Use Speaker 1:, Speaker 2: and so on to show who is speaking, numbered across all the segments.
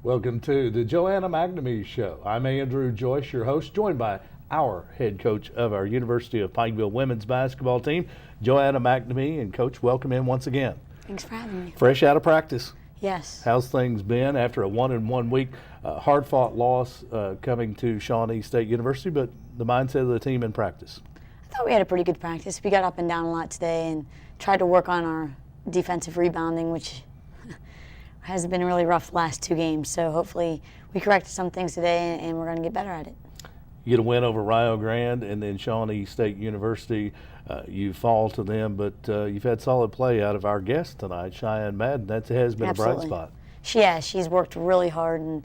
Speaker 1: Welcome to the Joanna McNamee Show. I'm Andrew Joyce, your host, joined by our head coach of our University of Pikeville women's basketball team, Joanna McNamee. And Coach, welcome in once again.
Speaker 2: Thanks for having me.
Speaker 1: Fresh out of practice.
Speaker 2: Yes.
Speaker 1: How's things been after a 1-1 week? Hard-fought loss coming to Shawnee State University, but the mindset of the team in practice.
Speaker 2: I thought we had a pretty good practice. We got up and down a lot today and tried to work on our defensive rebounding, which has been really rough the last two games. So hopefully we corrected some things today and we're going to get better at it.
Speaker 1: You get a win over Rio Grande and then Shawnee State University. You fall to them, but you've had solid play out of our guest tonight, Cheyenne Madden. That has been
Speaker 2: Absolutely.
Speaker 1: a bright spot.
Speaker 2: She's worked really hard, and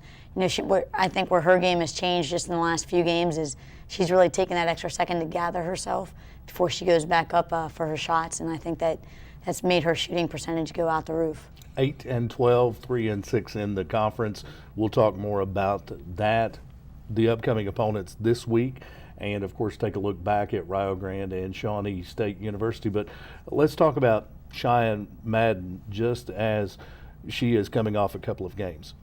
Speaker 2: I think where her game has changed just in the last few games is she's really taken that extra second to gather herself before she goes back up for her shots, and I think that's made her shooting percentage go out the roof.
Speaker 1: 8-12, 3-6 in the conference. We'll talk more about that, the upcoming opponents this week, and of course take a look back at Rio Grande and Shawnee State University. But let's talk about Cheyenne Madden just as she is coming off a couple of games.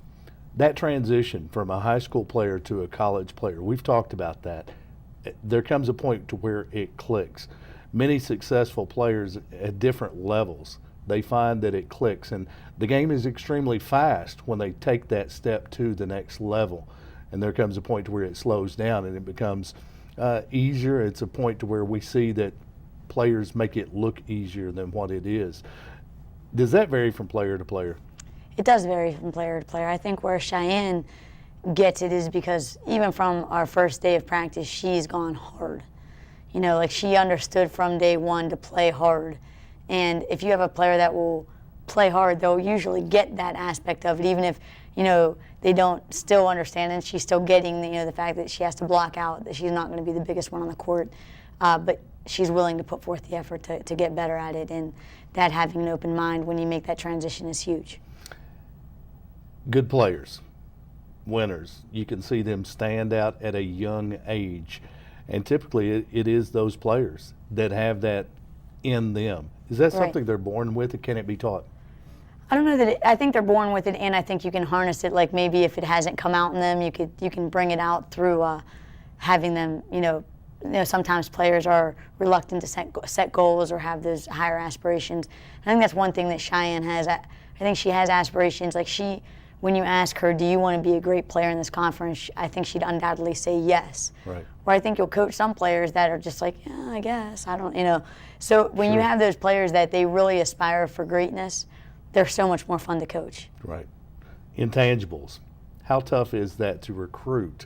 Speaker 1: That transition from a high school player to a college player, we've talked about that. There comes a point to where it clicks. Many successful players at different levels, they find that it clicks, and the game is extremely fast when they take that step to the next level. And there comes a point to where it slows down and it becomes easier. It's a point to where we see that players make it look easier than what it is. Does that vary from player to player?
Speaker 2: It does vary from player to player. I think where Cheyenne gets it is because even from our first day of practice, she's gone hard. Like she understood from day one to play hard. And if you have a player that will play hard, they'll usually get that aspect of it, even if, they don't still understand it. She's still getting, the fact that she has to block out, that she's not going to be the biggest one on the court. But she's willing to put forth the effort to get better at it. And that having an open mind when you make that transition is huge.
Speaker 1: Good players, winners, you can see them stand out at a young age. And typically it is those players that have that in them. Is that something they're born with, or can it be taught?
Speaker 2: I don't know I think they're born with it, and I think you can harness it. Like maybe if it hasn't come out in them, you can bring it out through having them. Sometimes players are reluctant to set goals or have those higher aspirations. I think that's one thing that Cheyenne has. I think she has aspirations. Like when you ask her, do you want to be a great player in this conference, I think she'd undoubtedly say yes.
Speaker 1: Right.
Speaker 2: Where I think you'll coach some players that are just like, yeah, I guess, I don't. So when you have those players that they really aspire for greatness, they're so much more fun to coach.
Speaker 1: Right. Intangibles. How tough is that to recruit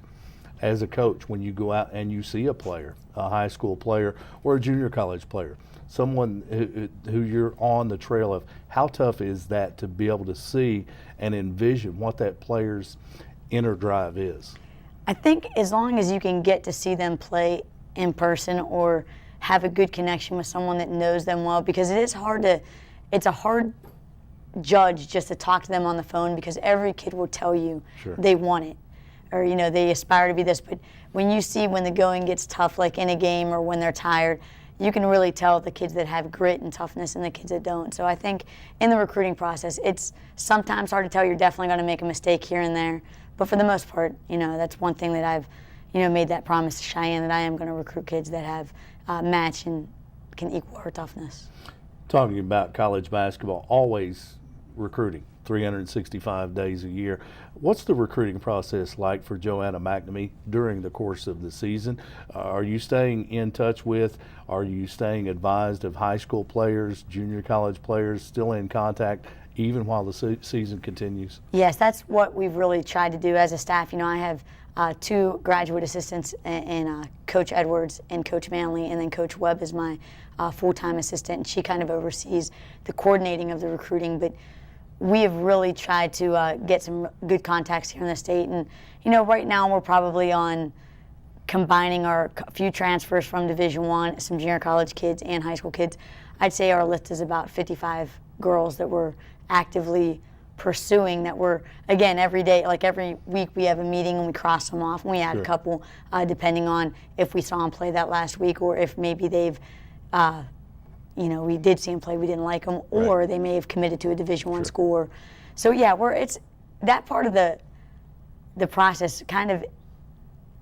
Speaker 1: as a coach when you go out and you see a player, a high school player or a junior college player, someone who you're on the trail of? How tough is that to be able to see and envision what that player's inner drive is?
Speaker 2: I think as long as you can get to see them play in person or have a good connection with someone that knows them well, because it's a hard judge just to talk to them on the phone, because every kid will tell you they want it or they aspire to be this. But when you see when the going gets tough, like in a game or when they're tired, you can really tell the kids that have grit and toughness and the kids that don't. So I think in the recruiting process, it's sometimes hard to tell. You're definitely going to make a mistake here and there, but for the most part, that's one thing that I've made that promise to Cheyenne, that I am going to recruit kids that have match and can equal her toughness.
Speaker 1: Talking about college basketball, always recruiting 365 days a year. What's the recruiting process like for Joanna McNamee during the course of the season? Are you staying in touch with, are you staying advised of high school players, junior college players, still in contact even while the season continues?
Speaker 2: Yes, that's what we've really tried to do as a staff. I have two graduate assistants in Coach Edwards and Coach Manley, and then Coach Webb is my full-time assistant, and she kind of oversees the coordinating of the recruiting. But we have really tried to get some good contacts here in the state. And, right now we're probably on combining our few transfers from Division I, some junior college kids and high school kids. I'd say our list is about 55 girls that we're actively pursuing, that we're, again, every day, like every week we have a meeting and we cross them off and we add a couple, depending on if we saw them play that last week or if maybe they've we did see them play, we didn't like them, or they may have committed to a Division I school. So yeah, it's that part of the the process kind of,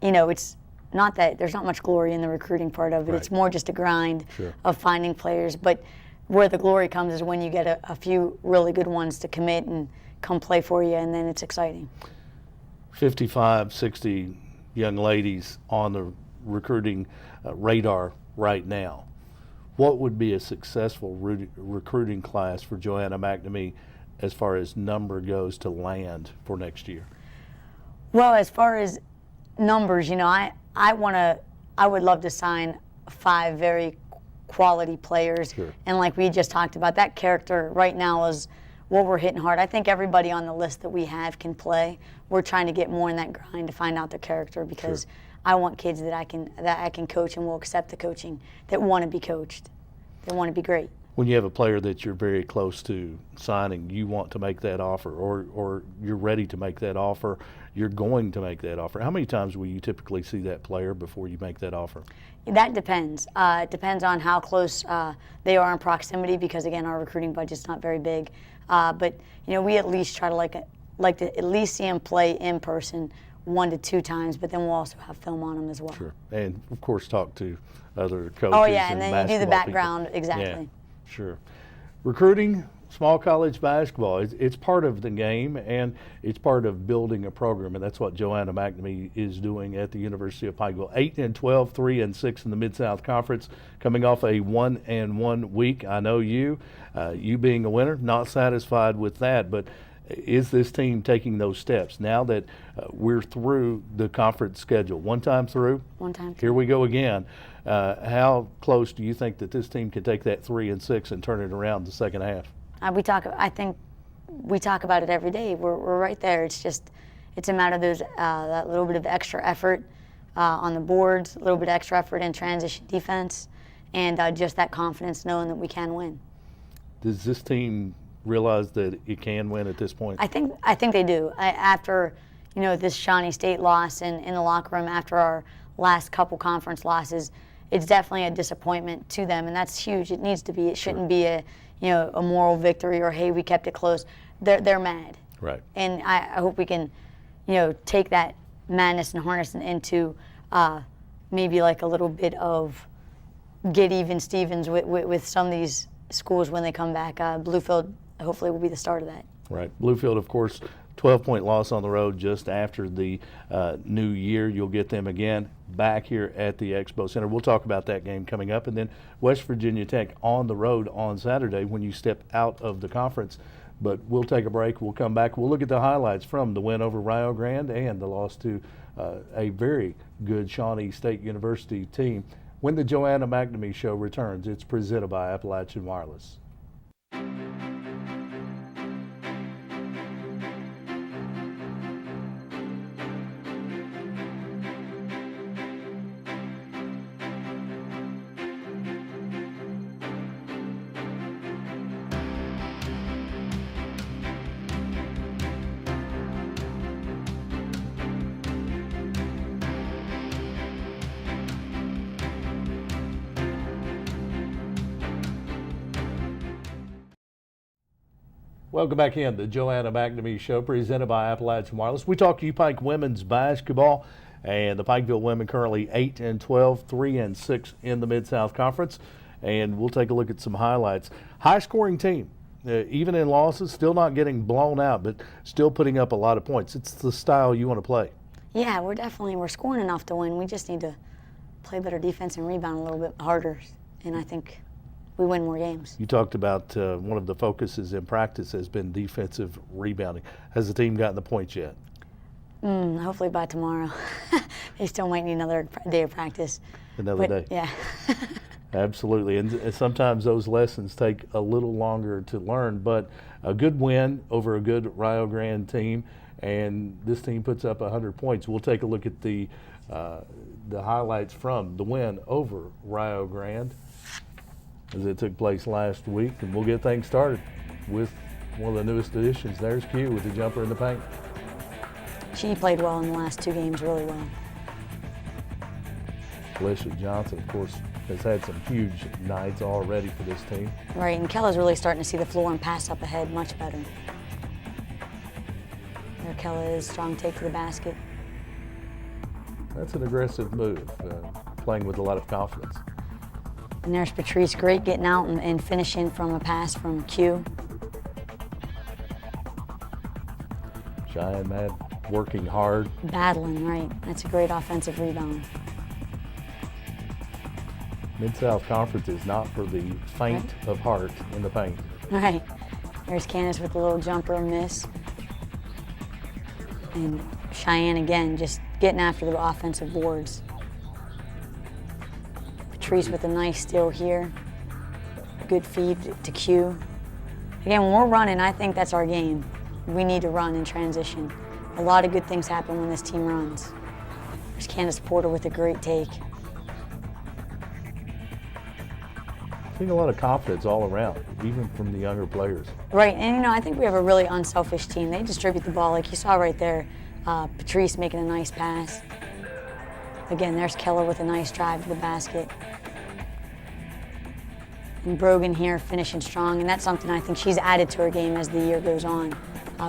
Speaker 2: it's not that there's not much glory in the recruiting part of it.
Speaker 1: Right.
Speaker 2: It's more just a grind
Speaker 1: Sure.
Speaker 2: of finding players. But where the glory comes is when you get a few really good ones to commit and come play for you, and then it's exciting.
Speaker 1: 55, 60 young ladies on the recruiting radar right now. What would be a successful recruiting class for Joanna McNamee as far as number goes to land for next year?
Speaker 2: Well, as far as numbers, I would love to sign 5 very quality players.
Speaker 1: Sure.
Speaker 2: And like we just talked about, that character right now is what we're hitting hard. I think everybody on the list that we have can play. We're trying to get more in that grind to find out their character, because
Speaker 1: Sure.
Speaker 2: I want kids that I can coach and will accept the coaching, that want to be coached, that want to be great.
Speaker 1: When you have a player that you're very close to signing, you want to make that offer, or you're ready to make that offer, you're going to make that offer. How many times will you typically see that player before you make that offer?
Speaker 2: That depends. It depends on how close they are in proximity, because again, our recruiting budget's not very big. But we at least try to like to at least see them play in person 1 to 2 times, but then we'll also have film on them as well.
Speaker 1: Sure, and of course talk to other coaches.
Speaker 2: Oh yeah, and then you do the
Speaker 1: basketball
Speaker 2: background,
Speaker 1: people.
Speaker 2: exactly.
Speaker 1: Yeah, sure. Recruiting small college basketball, it's part of the game, and it's part of building a program, and that's what Joanna McNamee is doing at the University of Pikeville. 8-12, 3-6 in the Mid-South Conference, coming off a 1-1 week. I know you being a winner, not satisfied with that, but is this team taking those steps now that we're through the conference schedule? One time through?
Speaker 2: One time.
Speaker 1: Here we go again. How close do you think that this team can take that 3-6 and turn it around the second half?
Speaker 2: I think we talk about it every day. We're right there. It's a matter of that little bit of extra effort on the boards, a little bit of extra effort in transition defense, and just that confidence knowing that we can win.
Speaker 1: Does this team realize that it can win at this point?
Speaker 2: I think they do. After this Shawnee State loss in the locker room, after our last couple conference losses, it's definitely a disappointment to them, and that's huge. It needs to be. It shouldn't be a moral victory or hey, we kept it close. They're mad.
Speaker 1: Right.
Speaker 2: And I hope we can take that madness and harness it into maybe like a little bit of get even Stevens with some of these schools when they come back. Bluefield hopefully will be the start of that.
Speaker 1: Right. Bluefield, of course, 12-point loss on the road just after the new year. You'll get them again back here at the Expo Center. We'll talk about that game coming up. And then West Virginia Tech on the road on Saturday when you step out of the conference. But we'll take a break. We'll come back. We'll look at the highlights from the win over Rio Grande and the loss to a very good Shawnee State University team when the Joanna McNamee Show returns. It's presented by Appalachian Wireless. Welcome back in the Joanna McNamee Show, presented by Appalachian Wireless. We talk U Pike women's basketball, and the Pikeville women currently 8-12, 3-6 in the Mid-South Conference, and we'll take a look at some highlights. High-scoring team, even in losses, still not getting blown out, but still putting up a lot of points. It's the style you want to play.
Speaker 2: Yeah, we're scoring enough to win. We just need to play better defense and rebound a little bit harder, and I think we win more games.
Speaker 1: You talked about one of the focuses in practice has been defensive rebounding. Has the team gotten the points yet?
Speaker 2: Hopefully by tomorrow. They still might need another day of practice.
Speaker 1: Another day.
Speaker 2: Yeah.
Speaker 1: Absolutely, and sometimes those lessons take a little longer to learn, but a good win over a good Rio Grande team, and this team puts up 100 points. We'll take a look at the highlights from the win over Rio Grande as it took place last week, and we'll get things started with one of the newest additions. There's Q with the jumper in the paint.
Speaker 2: She played well in the last 2 games, really well.
Speaker 1: Alicia Johnson, of course, has had some huge nights already for this team.
Speaker 2: Right, and Kella's really starting to see the floor and pass up ahead much better. Kella is. Strong take to the basket.
Speaker 1: That's an aggressive move, playing with a lot of confidence.
Speaker 2: And there's Patrice, great getting out and finishing from a pass from Q.
Speaker 1: Cheyenne Mad working hard.
Speaker 2: Battling, right. That's a great offensive rebound.
Speaker 1: Mid-South Conference is not for the faint of heart in the paint.
Speaker 2: Right. There's Candace with a little jumper miss. And Cheyenne again, just getting after the offensive boards. Patrice with a nice steal here. Good feed to Q. Again, when we're running, I think that's our game. We need to run in transition. A lot of good things happen when this team runs. There's Candace Porter with a great take.
Speaker 1: Seeing a lot of confidence all around, even from the younger players.
Speaker 2: Right, and I think we have a really unselfish team. They distribute the ball, like you saw right there. Patrice making a nice pass. Again, there's Keller with a nice drive to the basket. And Brogan here finishing strong, and that's something I think she's added to her game as the year goes on.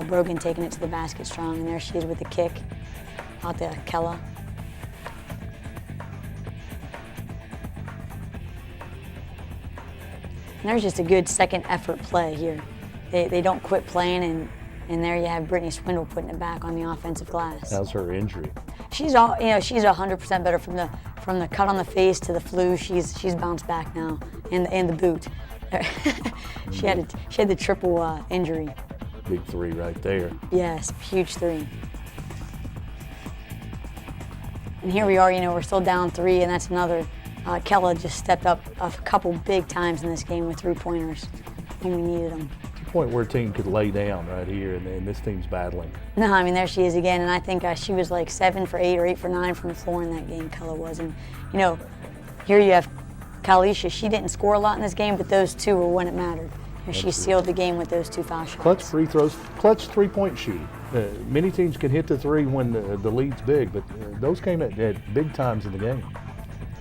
Speaker 2: Brogan taking it to the basket strong, and there she is with the kick out to Keller. And there's just a good second effort play here. They don't quit playing, and there you have Brittany Swindle putting it back on the offensive glass.
Speaker 1: How's her injury?
Speaker 2: She's all, she's 100% better from the cut on the face to the flu. She's bounced back now, and the boot. she had the triple injury.
Speaker 1: Big three right there.
Speaker 2: Yes, huge three. And here we are, we're still down 3, and that's another. Kella just stepped up a couple big times in this game with 3-pointers when we needed them.
Speaker 1: It's a point where a team could lay down right here, and this team's battling.
Speaker 2: No, there she is again, and I think she was like 7 for 8 or 8 for 9 from the floor in that game, Kella was. And, here you have Kalisha. She didn't score a lot in this game, but those 2 were when it mattered. She sealed the game with those 2 foul shots.
Speaker 1: Clutch free throws, clutch three-point shooting. Many teams can hit the 3 when the lead's big, but those came at big times in the game.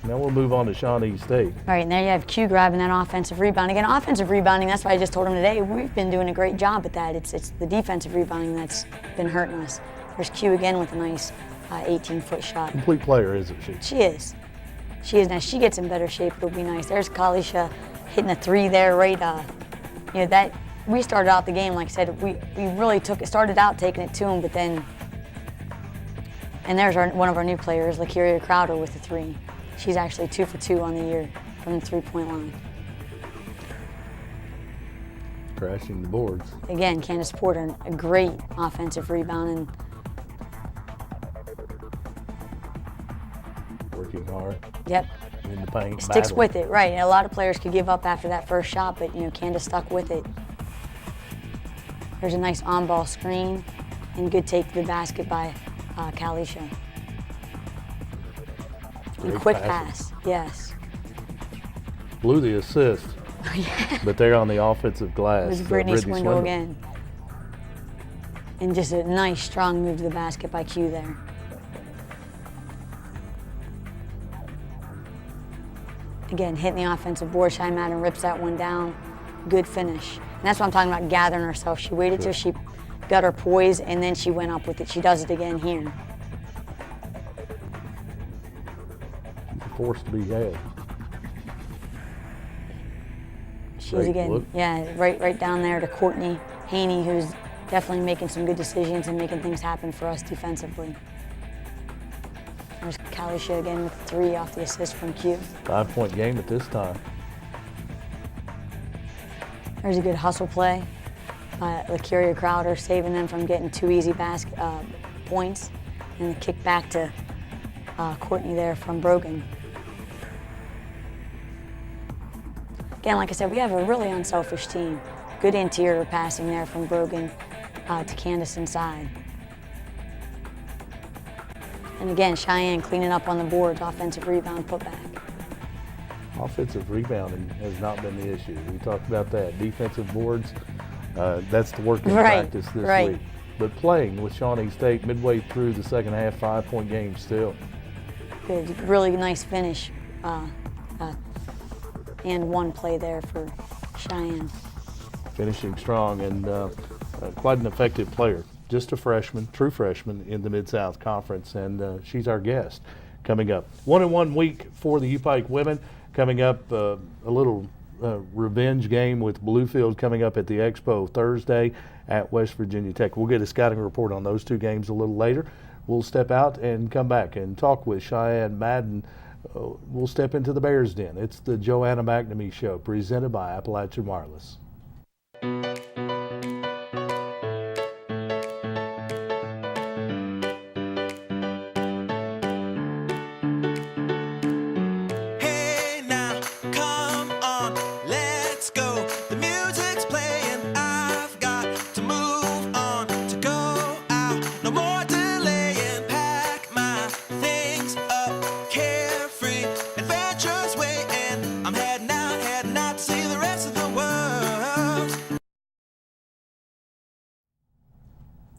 Speaker 1: Now we'll move on to Shawnee State.
Speaker 2: All right, and there you have Q grabbing that offensive rebound. Again, offensive rebounding, that's why I just told him today, we've been doing a great job at that. It's the defensive rebounding that's been hurting us. There's Q again with a nice 18-foot shot.
Speaker 1: Complete player, isn't she?
Speaker 2: She is. She is. Now, she gets in better shape, it'll be nice. There's Kalisha hitting a 3 there, right? That we started out the game, like I said, we really started out taking it to him, but then, and there's one of our new players, Lakeria Crowder with a 3. She's actually 2 for 2 on the year from the 3-point line.
Speaker 1: Crashing the boards.
Speaker 2: Again, Candace Porter, a great offensive rebound and
Speaker 1: working hard.
Speaker 2: Yep.
Speaker 1: In the paint.
Speaker 2: Sticks
Speaker 1: battling.
Speaker 2: with it, right. And a lot of players could give up after that first shot, but Candace stuck with it. There's a nice on-ball screen and good take to the basket by Kalisha. And quick pass, yes.
Speaker 1: Blew the assist, but they're on the offensive glass.
Speaker 2: It was Brittany Swindle again. And just a nice, strong move to the basket by Q there. Again, hitting the offensive board, Cheyenne Madden rips that one down. Good finish. And that's what I'm talking about, gathering herself. She waited till she got her poise, and then she went up with it. She does it again here.
Speaker 1: Forced to be had.
Speaker 2: She's again, right down there to Courtney Haney, who's definitely making some good decisions and making things happen for us defensively. There's Kalisha again with 3 off the assist from Q.
Speaker 1: 5-point game at this time.
Speaker 2: There's a good hustle play by Lakeria Crowder, saving them from getting 2 easy points, and the kick back to Courtney there from Brogan. Again, like I said, we have a really unselfish team. Good interior passing there from Brogan to Candace inside. And again, Cheyenne cleaning up on the boards, offensive rebound, putback.
Speaker 1: Offensive rebounding has not been the issue. We talked about that. Defensive boards, that's the work in practice this week. But playing with Shawnee State midway through the second half, 5-point game still.
Speaker 2: Good, really nice finish. And 1 play there for Cheyenne.
Speaker 1: Finishing strong and quite an effective player. just a freshman, true freshman in the Mid-South Conference, and she's our guest coming up. 1-1 week for the U-Pike women. Coming up, a little revenge game with Bluefield coming up at the Expo Thursday at West Virginia Tech. We'll get a scouting report on those two games a little later. We'll step out and come back and talk with Cheyenne Madden. We'll step into the Bears Den. It's the Joanna McNamee Show, presented by Appalachian Wireless.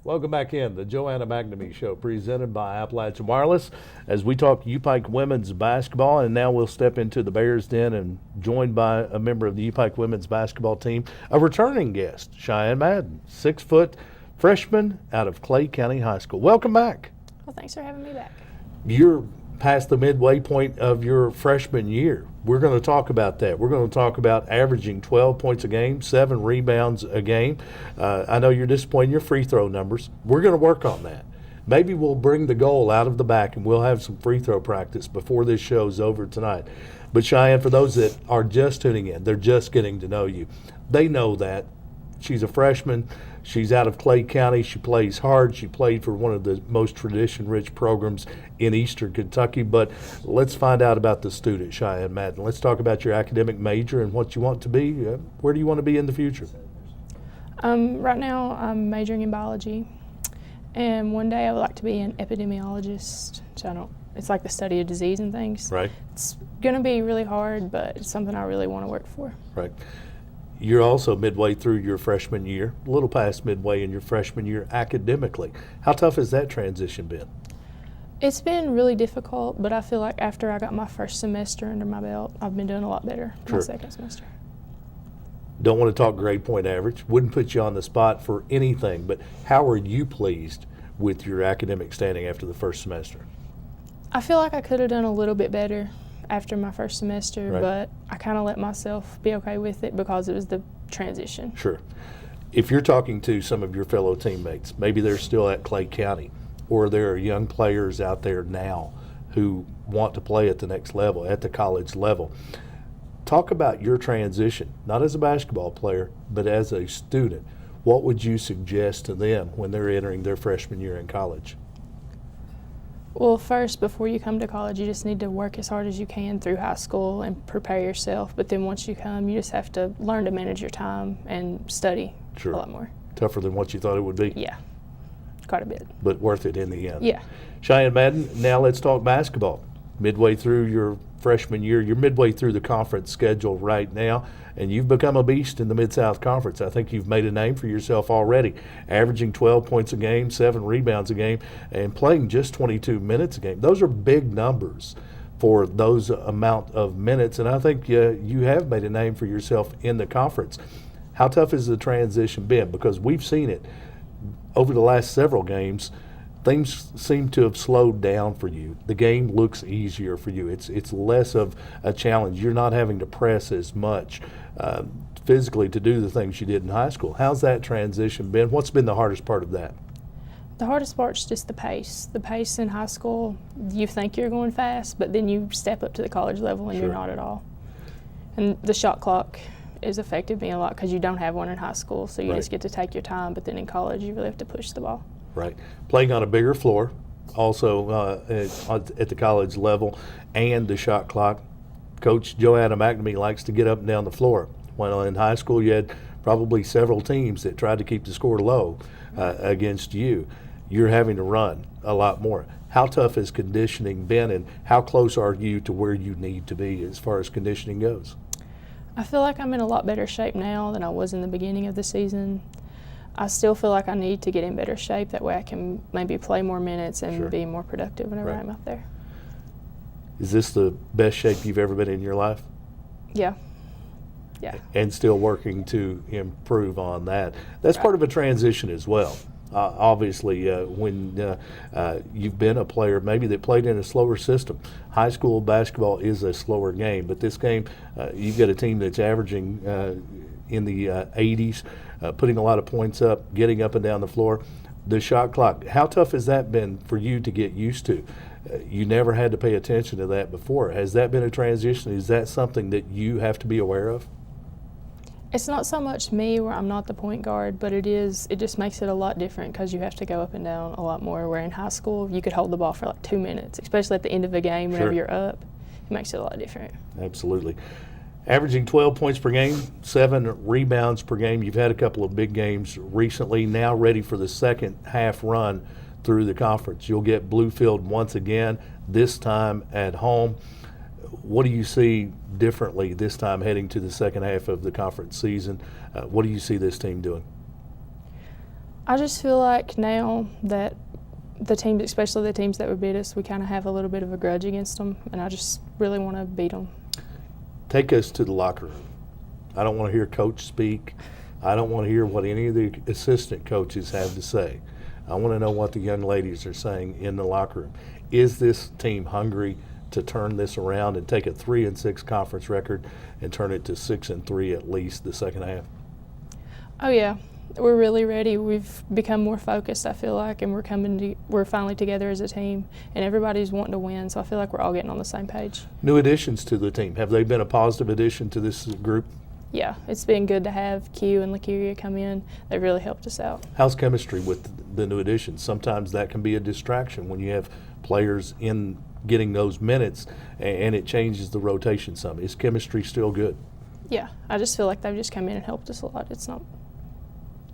Speaker 1: Welcome back in the Joanna McNamee Show, presented by Appalachian Wireless, as we talk U-Pike women's basketball. And now we'll step into the Bears Den and joined by a member of the U-Pike women's basketball team, a returning guest, Cheyenne Madden, 6-foot freshman out of Clay County High School. Welcome back.
Speaker 3: Well, thanks for having me back.
Speaker 1: You're past the midway point of your freshman year. We're going to talk about that. We're going to talk about averaging 12 points a game, 7 rebounds a game. I know you're disappointed in your free throw numbers. We're going to work on that. Maybe we'll bring the goal out of the back and we'll have some free throw practice before this show's over tonight. But Cheyenne, for those that are just tuning in, they're just getting to know you. They know that. She's a freshman. She's out of Clay County. She plays hard. She played for one of the most tradition-rich programs in Eastern Kentucky. But let's find out about the student, Cheyenne Madden. Let's talk about your academic major and what you want to be. Where do you want to be in the future?
Speaker 3: Right now, I'm majoring in biology, and one day I would like to be an epidemiologist. So it's like the study of disease and things.
Speaker 1: Right.
Speaker 3: It's going to be really hard, but it's something I really want to work for.
Speaker 1: Right. You're also midway through your freshman year, a little past midway in your freshman year academically. How tough has that transition been?
Speaker 3: It's been really difficult, but I feel like after I got my first semester under my belt, I've been doing a lot better my second semester.
Speaker 1: Don't want to talk grade point average. Wouldn't put you on the spot for anything, but how are you pleased with your academic standing after the first semester?
Speaker 3: I feel like I could have done a little bit better after my first semester,
Speaker 1: right.
Speaker 3: But I kind of let myself be okay with it because it was the transition.
Speaker 1: Sure. If you're talking to some of your fellow teammates, maybe they're still at Clay County, or there are young players out there now who want to play at the next level, at the college level. Talk about your transition, not as a basketball player, but as a student. What would you suggest to them when they're entering their freshman year in college?
Speaker 3: Well, first, before you come to college, you just need to work as hard as you can through high school and prepare yourself. But then once you come, you just have to learn to manage your time and study a lot more.
Speaker 1: Tougher than what you thought it would be?
Speaker 3: Yeah, quite a bit.
Speaker 1: But worth it in the end.
Speaker 3: Yeah.
Speaker 1: Cheyenne Madden, now let's talk basketball. Midway through your freshman year, you're midway through the conference schedule right now, and you've become a beast in the Mid-South Conference. I think you've made a name for yourself already, averaging 12 points a game, 7 rebounds a game, and playing just 22 minutes a game. Those are big numbers for those amount of minutes, and I think you have made a name for yourself in the conference. How tough has the transition been? Because we've seen it over the last several games. Things seem to have slowed down for you. The game looks easier for you. It's less of a challenge. You're not having to press as much physically to do the things you did in high school. How's that transition been? What's been the hardest part of that?
Speaker 3: The hardest part's just the pace. The pace in high school, you think you're going fast, but then you step up to the college level and you're not at all. And the shot clock has affected me a lot because you don't have one in high school, so you just get to take your time, but then in college you really have to push the ball. Right.
Speaker 1: Playing on a bigger floor, also at the college level, and the shot clock. Coach Joanna McNamee likes to get up and down the floor. Well, in high school, you had probably several teams that tried to keep the score low against you. You're having to run a lot more. How tough has conditioning been, and how close are you to where you need to be as far as conditioning goes?
Speaker 3: I feel like I'm in a lot better shape now than I was in the beginning of the season. I still feel like I need to get in better shape. That way I can maybe play more minutes and be more productive whenever I'm up there.
Speaker 1: Is this the best shape you've ever been in your life?
Speaker 3: Yeah. Yeah.
Speaker 1: And still working to improve on that. That's part of a transition as well. Obviously, when you've been a player maybe that played in a slower system, high school basketball is a slower game. But this game, you've got a team that's averaging in the 80s, putting a lot of points up, getting up and down the floor. The shot clock, how tough has that been for you to get used to? You never had to pay attention to that before. Has that been a transition? Is that something that you have to be aware of?
Speaker 3: It's not so much me where I'm not the point guard, but it just makes it a lot different because you have to go up and down a lot more, where in high school you could hold the ball for like 2 minutes, especially at the end of a game whenever you're up. It makes it a lot different.
Speaker 1: Absolutely. Averaging 12 points per game, 7 rebounds per game. You've had a couple of big games recently, now ready for the second half run through the conference. You'll get Bluefield once again, this time at home. What do you see differently this time heading to the second half of the conference season? What do you see this team doing?
Speaker 3: I just feel like now that the teams, especially the teams that would beat us, we kind of have a little bit of a grudge against them, and I just really want to beat them.
Speaker 1: Take us to the locker room. I don't want to hear coach speak. I don't want to hear what any of the assistant coaches have to say. I want to know what the young ladies are saying in the locker room. Is this team hungry to turn this around and take a 3-6 conference record and turn it to 6-3 at least the second half?
Speaker 3: Oh yeah, we're really ready. We've become more focused, I feel like, and we're finally together as a team, and everybody's wanting to win. So I feel like we're all getting on the same page.
Speaker 1: New additions to the team. Have they been a positive addition to this group?
Speaker 3: Yeah, it's been good to have Q and Lakeria come in. They've really helped us out.
Speaker 1: How's chemistry with the new additions? Sometimes that can be a distraction when you have players in getting those minutes, and it changes the rotation some. Is chemistry still good?
Speaker 3: Yeah, I just feel like they've just come in and helped us a lot. It's not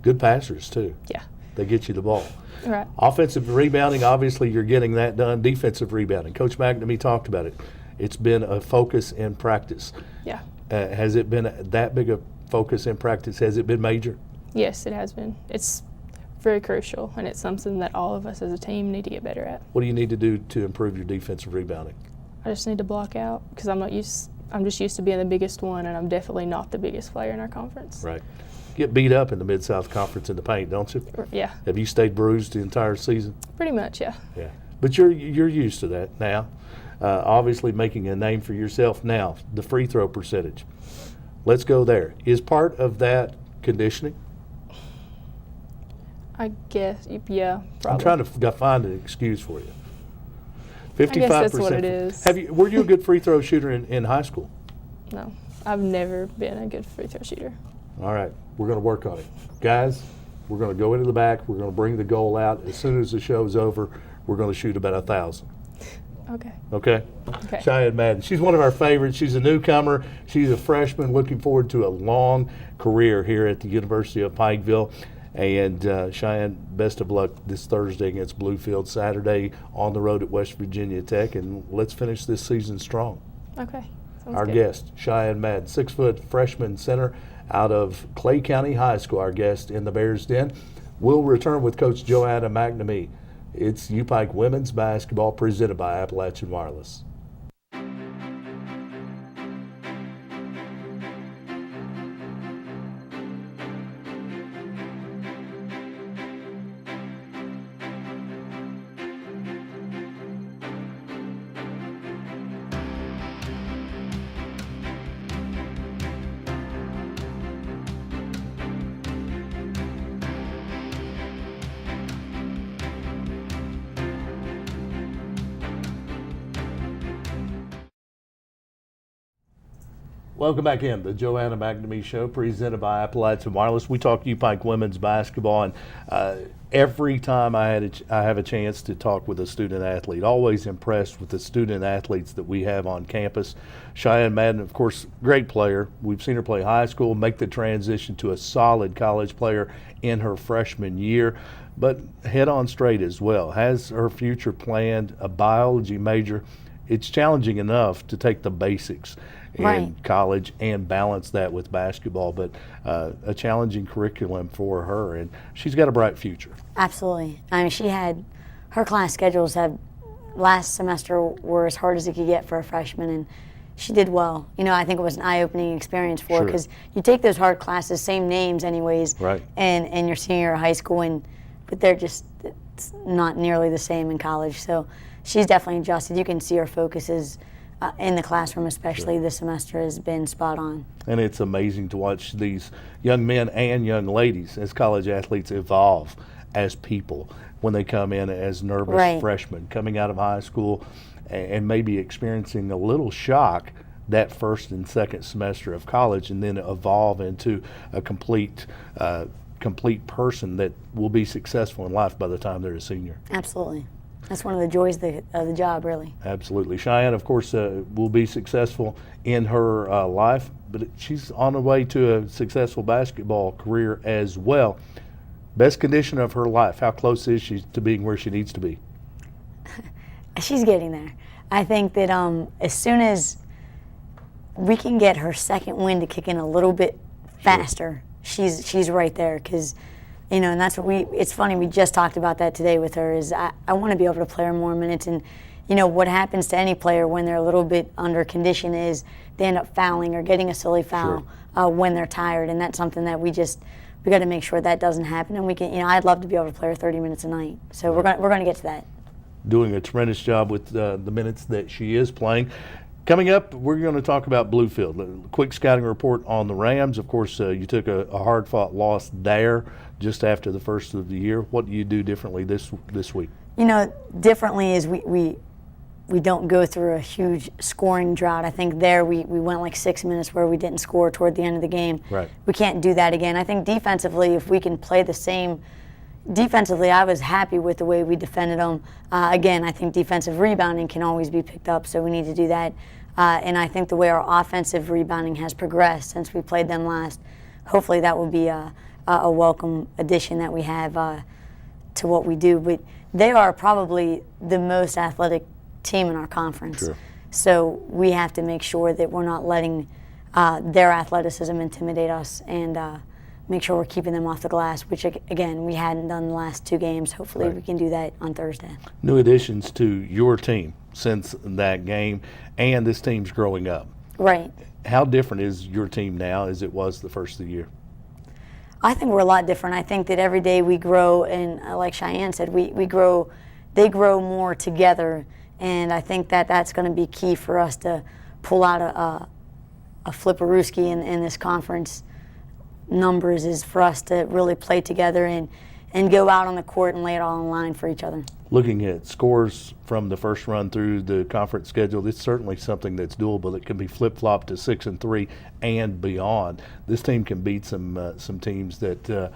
Speaker 1: good passers too.
Speaker 3: Yeah.
Speaker 1: They get you the ball.
Speaker 3: Right.
Speaker 1: Offensive rebounding, obviously you're getting that done. Defensive rebounding, Coach McNamee talked about it. It's been a focus in practice.
Speaker 3: Yeah.
Speaker 1: Has it been that big a focus in practice? Has it been major?
Speaker 3: Yes, it has been. It's very crucial, and it's something that all of us as a team need to get better at.
Speaker 1: What do you need to do to improve your defensive rebounding?
Speaker 3: I just need to block out because I'm just used to being the biggest one, and I'm definitely not the biggest player in our conference.
Speaker 1: Right. Get beat up in the Mid-South Conference in the paint, don't you?
Speaker 3: Yeah.
Speaker 1: Have you stayed bruised the entire season?
Speaker 3: Pretty much, yeah.
Speaker 1: Yeah. But you're used to that now. Obviously making a name for yourself now. The free throw percentage. Let's go there. Is part of that conditioning?
Speaker 3: I guess, yeah, probably.
Speaker 1: I'm trying to find an excuse for you. 55%.
Speaker 3: I guess that's what it is.
Speaker 1: Were you a good free throw shooter in high school?
Speaker 3: No, I've never been a good free throw shooter.
Speaker 1: All right, we're going to work on it. Guys, we're going to go into the back. We're going to bring the goal out. As soon as the show's over, we're going to shoot about 1,000.
Speaker 3: Okay.
Speaker 1: Okay?
Speaker 3: Okay.
Speaker 1: Cheyenne Madden. She's one of our favorites. She's a newcomer. She's a freshman looking forward to a long career here at the University of Pikeville. And Cheyenne, best of luck this Thursday against Bluefield, Saturday on the road at West Virginia Tech. And let's finish this season strong.
Speaker 3: Okay. Sounds
Speaker 1: Our
Speaker 3: good.
Speaker 1: guest, Cheyenne Madden, 6-foot freshman center out of Clay County High School, our guest in the Bears Den. We'll return with Coach Joanna McNamee. It's UPike Women's Basketball presented by Appalachian Wireless. Welcome back in the Joanna McNamee Show, presented by Appalachian Wireless. We talk UPike women's basketball, and every time I have a chance to talk with a student athlete, always impressed with the student athletes that we have on campus. Cheyenne Madden, of course, great player. We've seen her play high school, make the transition to a solid college player in her freshman year, but head on straight as well. Has her future planned, a biology major. It's challenging enough to take the basics in college and balance that with basketball, but a challenging curriculum for her, and she's got a bright future.
Speaker 2: Absolutely. I mean, her class schedules last semester were as hard as it could get for a freshman, and she did well. You know, I think it was an eye-opening experience for her, because you take those hard classes, same names anyways, in your senior year of high school, and but it's not nearly the same in college. So she's definitely adjusted. You can see her focus is in the classroom, especially this semester, has been spot on.
Speaker 1: And it's amazing to watch these young men and young ladies as college athletes evolve as people when they come in as nervous freshmen coming out of high school and maybe experiencing a little shock that first and second semester of college, and then evolve into a complete person that will be successful in life by the time they're a senior.
Speaker 2: Absolutely. That's one of the joys of the job, really.
Speaker 1: Absolutely. Cheyenne, of course, will be successful in her life, but she's on the way to a successful basketball career as well. Best condition of her life, how close is she to being where she needs to be?
Speaker 2: She's getting there. I think that as soon as we can get her second wind to kick in a little bit faster, she's right there, because and that's what it's funny, we just talked about that today with her, is I want to be able to play her more minutes. And what happens to any player when they're a little bit under condition is they end up fouling or getting a silly foul when they're tired, and that's something that we got to make sure that doesn't happen. And we can, I'd love to be able to play her 30 minutes a night, so we're going to get to that.
Speaker 1: Doing a tremendous job with the minutes that she is playing. Coming up, we're going to talk about Bluefield. A quick scouting report on the Rams. Of course, you took a hard-fought loss there just after the first of the year. What do you do differently this week?
Speaker 2: Differently is we don't go through a huge scoring drought. I think there we went like 6 minutes where we didn't score toward the end of the game.
Speaker 1: Right.
Speaker 2: We can't do that again. I think defensively, if we can play the same. Defensively, I was happy with the way we defended them. Again, I think defensive rebounding can always be picked up, so we need to do that. And I think the way our offensive rebounding has progressed since we played them last, hopefully that will be a welcome addition that we have to what we do. But they are probably the most athletic team in our conference.
Speaker 1: Sure.
Speaker 2: So we have to make sure that we're not letting their athleticism intimidate us, and make sure we're keeping them off the glass, which, again, we hadn't done the last 2 games. Hopefully we can do that on Thursday.
Speaker 1: New additions to your team since that game, and this team's growing up.
Speaker 2: Right.
Speaker 1: How different is your team now as it was the first of the year?
Speaker 2: I think we're a lot different. I think that every day we grow, and like Cheyenne said, we grow. They grow more together, and I think that that's going to be key for us to pull out a flipperooski in this conference numbers, is for us to really play together and go out on the court and lay it all on the line for each other. Looking
Speaker 1: at scores from the first run through the conference schedule, it's certainly something that's doable, that can be flip-flopped to 6-3 and beyond. This team can beat some teams that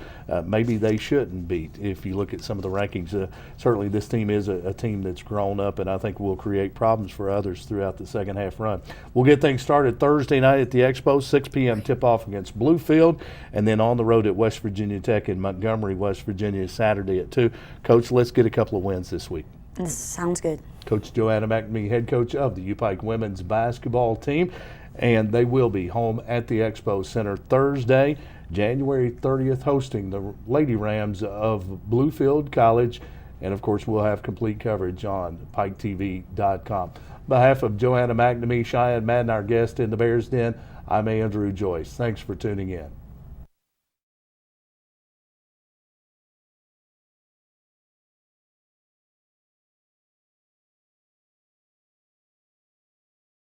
Speaker 1: maybe they shouldn't beat. If you look at some of the rankings, certainly this team is a team that's grown up, and I think will create problems for others throughout the second half run. We'll get things started Thursday night at the Expo, 6 p.m. tip-off against Bluefield, and then on the road at West Virginia Tech in Montgomery, West Virginia, Saturday at 2. Coach, let's get a couple of wins this week.
Speaker 2: This sounds good.
Speaker 1: Coach Joanna McNamee, head coach of the U-Pike women's basketball team, and they will be home at the Expo Center Thursday, January 30th, hosting the Lady Rams of Bluefield College, and of course we'll have complete coverage on PikeTV.com. On behalf of Joanna McNamee, Cheyenne Madden, our guest in the Bears Den, I'm Andrew Joyce. Thanks for tuning in.